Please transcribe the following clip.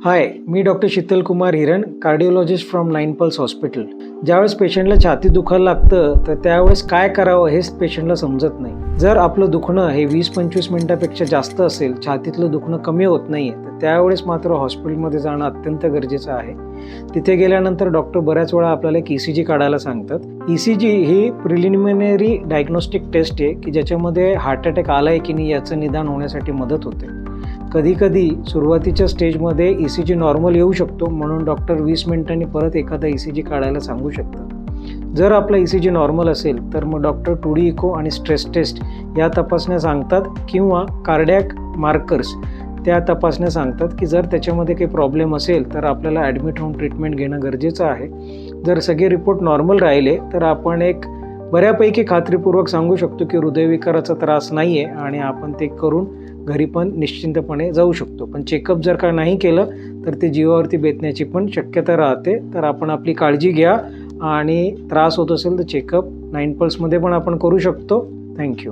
हाय, मी doctor Sheetal Kumar हिरन, cardiologist from 9 pulse hospital. ज्यावेळेस पेशंटला छाती दुखायला लागतं तर त्यावेळेस काय करावं हेच पेशंटला समजत नाही. जर आपलं दुखणं हे 20-25 मिनिटापेक्षा जास्त असेल, छातीतलं दुखणं कमी होत नाही आहे, तर त्यावेळेस मात्र हॉस्पिटलमध्ये जाणं अत्यंत गरजेचं आहे. तिथे गेल्यानंतर डॉक्टर बऱ्याच वेळा आपल्याला एक ECG काढायला सांगतात. ECG ही प्रिलिमिनरी डायग्नोस्टिक टेस्ट आहे की ज्याच्यामध्ये हार्ट अटॅक आला आहे की नाही याचं निदान होण्यासाठी मदत होते. कधीकधी सुरुवातीच्या स्टेजमध्ये ECG नॉर्मल येऊ शकतो, म्हणून डॉक्टर 20 मिनिटांनी परत एखादा ECG काढायला सांगू शकतात. जर आपला ECG नॉर्मल असेल तर मग डॉक्टर 2D इको आणि स्ट्रेस टेस्ट या तपासण्या सांगतात किंवा कार्डियाक मार्कर्स त्या तपासण्या सांगतात की जर त्याच्यामध्ये काही प्रॉब्लेम असेल तर आपल्याला ॲडमिट होऊन ट्रीटमेंट घेणं गरजेचं आहे. जर सगळे रिपोर्ट नॉर्मल राहिले तर आपण एक बऱ्यापैकी खात्रीपूर्वक सांगू शकतो की हृदयविकाराचा त्रास नाही आहे आणि आपण ते करून घरी पण निश्चिंतपणे जाऊ शकतो. पण चेकअप जर का नाही केलं तर ते जीवावरती बेतण्याची पण शक्यता राहते. तर आपण आपली काळजी घ्या आणि त्रास होत असेल तर चेकअप 9 पल्समध्ये पण आपण करू शकतो. थँक्यू.